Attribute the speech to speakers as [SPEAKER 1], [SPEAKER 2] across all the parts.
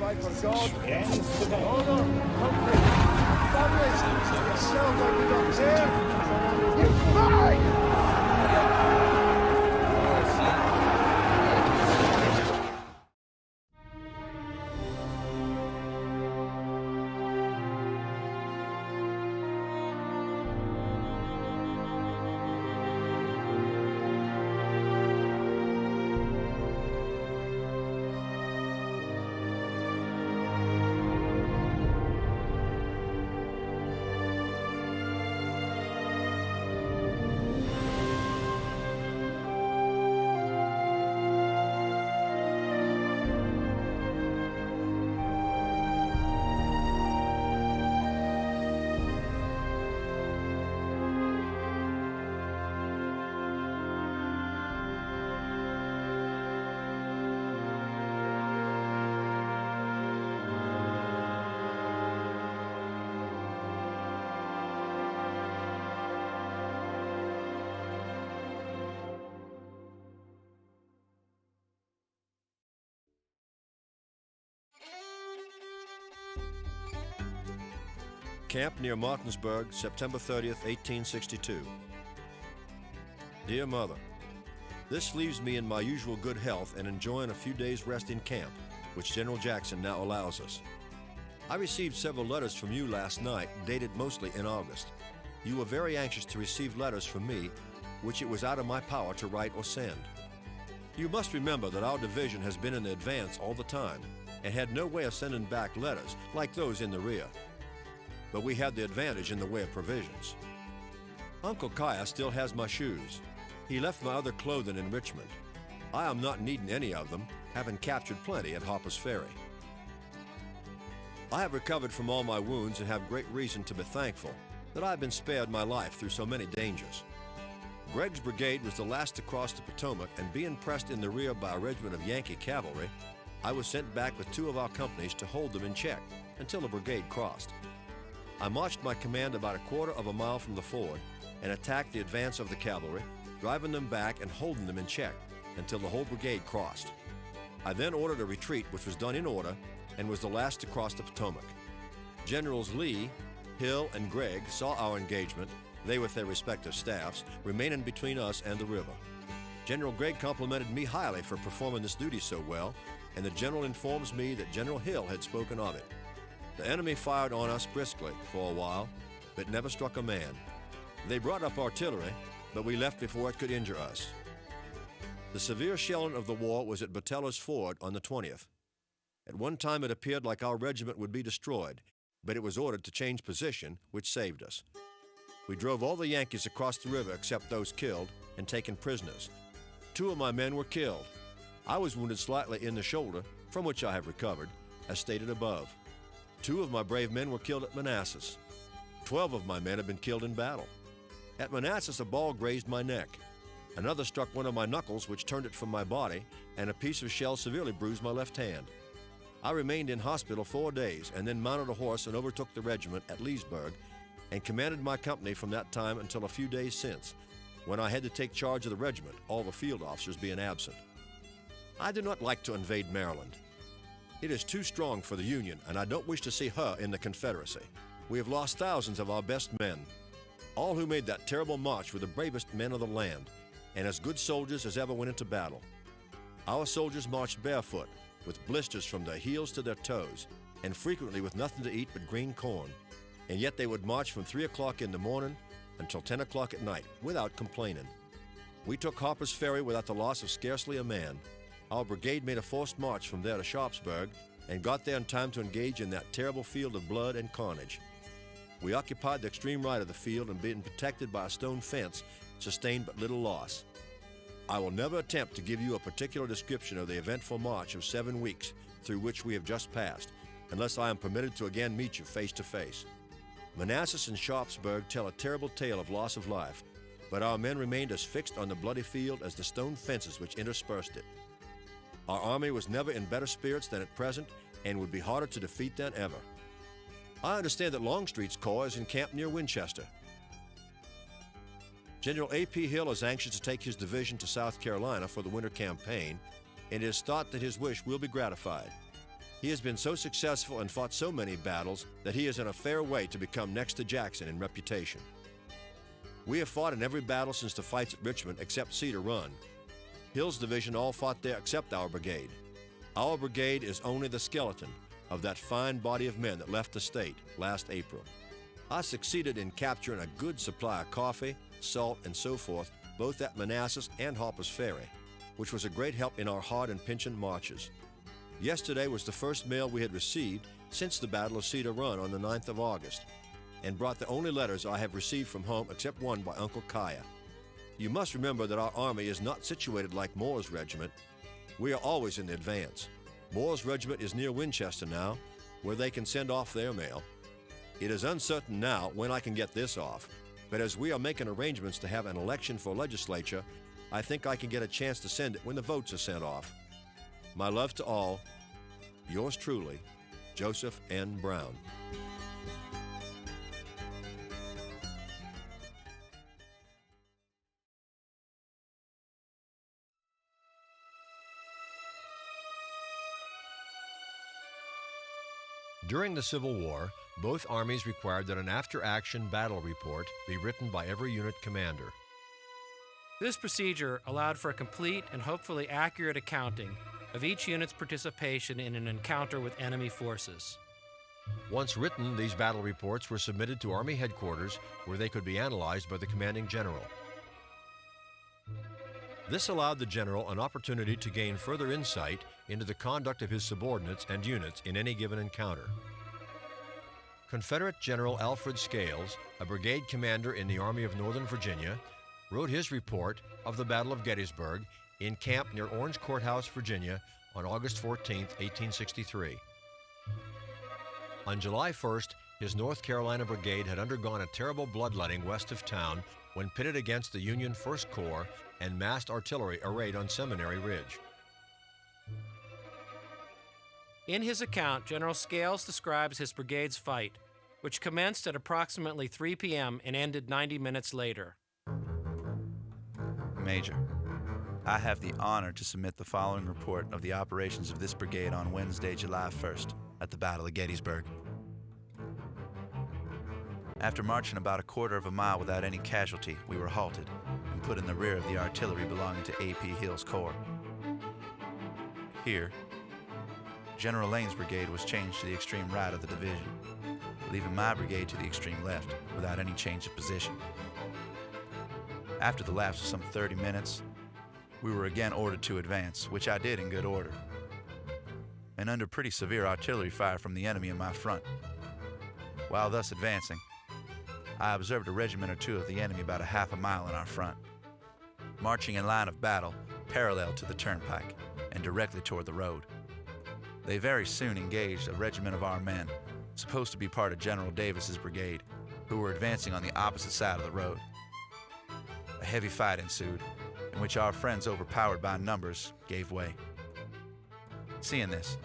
[SPEAKER 1] fight for God, honor, country, family. Yourself, I do not care. You fight!
[SPEAKER 2] Camp near Martinsburg, September 30th, 1862. Dear Mother, this leaves me in my usual good health and enjoying a few days' rest in camp, which General Jackson now allows us. I received several letters from you last night, dated mostly in August. You were very anxious to receive letters from me, which it was out of my power to write or send. You must remember that our division has been in the advance all the time and had no way of sending back letters like those in the rear. But we had the advantage in the way of provisions. Uncle Kaya still has my shoes. He left my other clothing in Richmond. I am not needing any of them, having captured plenty at Harper's Ferry. I have recovered from all my wounds and have great reason to be thankful that I have been spared my life through so many dangers. Gregg's brigade was the last to cross the Potomac, and being pressed in the rear by a regiment of Yankee cavalry, I was sent back with two of our companies to hold them in check until the brigade crossed. I marched my command about a quarter of a mile from the ford and attacked the advance of the cavalry, driving them back and holding them in check until the whole brigade crossed. I then ordered a retreat, which was done in order and was the last to cross the Potomac. Generals Lee, Hill, and Gregg saw our engagement, they with their respective staffs, remaining between us and the river. General Gregg complimented me highly for performing this duty so well, and the general informs me that General Hill had spoken of it. The enemy fired on us briskly for a while, but never struck a man. They brought up artillery, but we left before it could injure us. The severe shelling of the war was at Batello's Ford on the 20th. At one time it appeared like our regiment would be destroyed, but it was ordered to change position, which saved us. We drove all the Yankees across the river except those killed and taken prisoners. 2 of my men were killed. I was wounded slightly in the shoulder, from which I have recovered, as stated above. 2 of my brave men were killed at Manassas. 12 of my men have been killed in battle. At Manassas, a ball grazed my neck. Another struck one of my knuckles, which turned it from my body, and a piece of shell severely bruised my left hand. I remained in hospital 4 days and then mounted a horse and overtook the regiment at Leesburg and commanded my company from that time until a few days since, when I had to take charge of the regiment, all the field officers being absent. I do not like to invade Maryland. It is too strong for the Union, and I don't wish to see her in the Confederacy. We have lost thousands of our best men. All who made that terrible march were the bravest men of the land, and as good soldiers as ever went into battle. Our soldiers marched barefoot, with blisters from their heels to their toes, and frequently with nothing to eat but green corn. And yet they would march from 3 o'clock in the morning until 10 o'clock at night, without complaining. We took Harper's Ferry without the loss of scarcely a man. Our brigade made a forced march from there to Sharpsburg and got there in time to engage in that terrible field of blood and carnage. We occupied the extreme right of the field and being protected by a stone fence, sustained but little loss. I will never attempt to give you a particular description of the eventful march of 7 weeks through which we have just passed, unless I am permitted to again meet you face to face. Manassas and Sharpsburg tell a terrible tale of loss of life, but our men remained as fixed on the bloody field as the stone fences which interspersed it. Our army was never in better spirits than at present and would be harder to defeat than ever. I understand that Longstreet's corps is encamped near Winchester. General A.P. Hill is anxious to take his division to South Carolina for the winter campaign, and it is thought that his wish will be gratified. He has been so successful and fought so many battles that he is in a fair way to become next to Jackson in reputation. We have fought in every battle since the fights at Richmond except Cedar Run. Hill's division all fought there except our brigade. Our brigade is only the skeleton of that fine body of men that left the state last April. I succeeded in capturing a good supply of coffee, salt, and so forth, both at Manassas and Harper's Ferry, which was a great help in our hard and pinching marches. Yesterday was the first mail we had received since the Battle of Cedar Run on the 9th of August, and brought the only letters I have received from home except one by Uncle Kaya. You must remember that our army is not situated like Moore's regiment. We are always in the advance. Moore's regiment is near Winchester now, where they can send off their mail. It is uncertain now when I can get this off, but as we are making arrangements to have an election for legislature, I think I can get a chance to send it when the votes are sent off. My love to all. Yours truly, Joseph N. Brown. During the Civil War, both armies required that an after-action battle report be written by every unit commander.
[SPEAKER 3] This procedure allowed for a complete and hopefully accurate accounting of each unit's participation in an encounter with enemy forces.
[SPEAKER 2] Once written, these battle reports were submitted to Army headquarters where they could be analyzed by the commanding general. This allowed the general an opportunity to gain further insight into the conduct of his subordinates and units in any given encounter. Confederate General Alfred Scales, a brigade commander in the Army of Northern Virginia, wrote his report of the Battle of Gettysburg in camp near Orange Courthouse, Virginia, on August 14, 1863. On July 1st, his North Carolina brigade had undergone a terrible bloodletting west of town when pitted against the Union First Corps and massed artillery arrayed on Seminary Ridge.
[SPEAKER 3] In his account, General Scales describes his brigade's fight, which commenced at approximately 3 p.m. and ended 90 minutes later.
[SPEAKER 4] Major, I have the honor to submit the following report of the operations of this brigade on Wednesday, July 1st, at the Battle of Gettysburg. After marching about a quarter of a mile without any casualty, we were halted and put in the rear of the artillery belonging to A.P. Hill's corps. Here, General Lane's brigade was changed to the extreme right of the division, leaving my brigade to the extreme left without any change of position. After the lapse of some 30 minutes, we were again ordered to advance, which I did in good order, and under pretty severe artillery fire from the enemy in my front. While thus advancing, I observed a regiment or two of the enemy about a half a mile in our front, marching in line of battle parallel to the turnpike and directly toward the road. They very soon engaged a regiment of our men, supposed to be part of General Davis's brigade, who were advancing on the opposite side of the road. A heavy fight ensued, in which our friends, overpowered by numbers, gave way. Seeing this,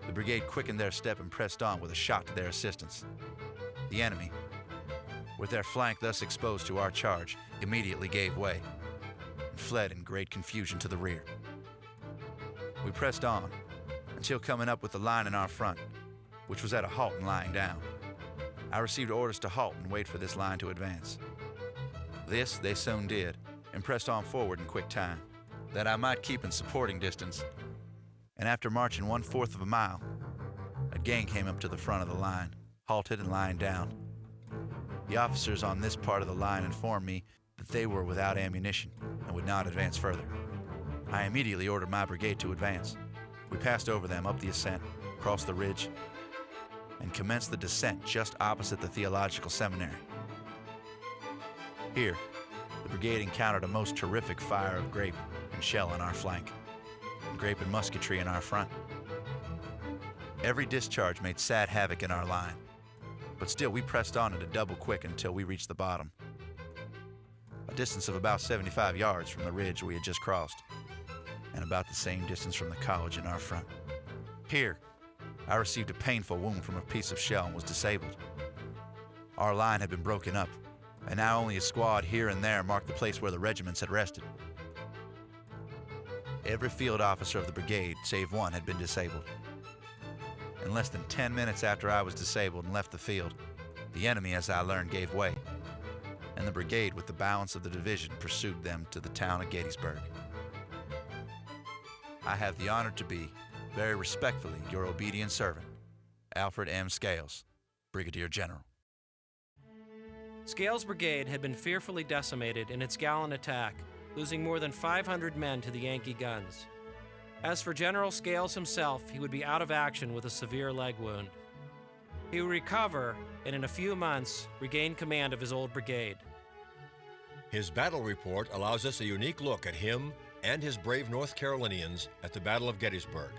[SPEAKER 4] the brigade quickened their step and pressed on with a shot to their assistance. The enemy, with their flank thus exposed to our charge, immediately gave way and fled in great confusion to the rear. We pressed on until coming up with the line in our front, which was at a halt and lying down. I received orders to halt and wait for this line to advance. This they soon did, and pressed on forward in quick time, that I might keep in supporting distance. And after marching 1/4 of a mile, again came up to the front of the line, halted and lying down. The officers on this part of the line informed me that they were without ammunition and would not advance further. I immediately ordered my brigade to advance. We passed over them up the ascent, crossed the ridge, and commenced the descent just opposite the Theological Seminary. Here, the brigade encountered a most terrific fire of grape and shell on our flank, and grape and musketry in our front. Every discharge made sad havoc in our line, but still we pressed on at a double quick until we reached the bottom, a distance of about 75 yards from the ridge we had just crossed, and about the same distance from the college in our front. Here, I received a painful wound from a piece of shell and was disabled. Our line had been broken up, and now only a squad here and there marked the place where the regiments had rested. Every field officer of the brigade, save one, had been disabled. In less than 10 minutes after I was disabled and left the field, the enemy, as I learned, gave way, and the brigade with the balance of the division pursued them to the town of Gettysburg. I have the honor to be, very respectfully, your obedient servant, Alfred M. Scales, Brigadier General.
[SPEAKER 3] Scales' brigade had been fearfully decimated in its gallant attack, losing more than 500 men to the Yankee guns. As for General Scales himself, he would be out of action with a severe leg wound. He would recover and in a few months regain command of his old brigade.
[SPEAKER 2] His battle report allows us a unique look at him and his brave North Carolinians at the Battle of Gettysburg.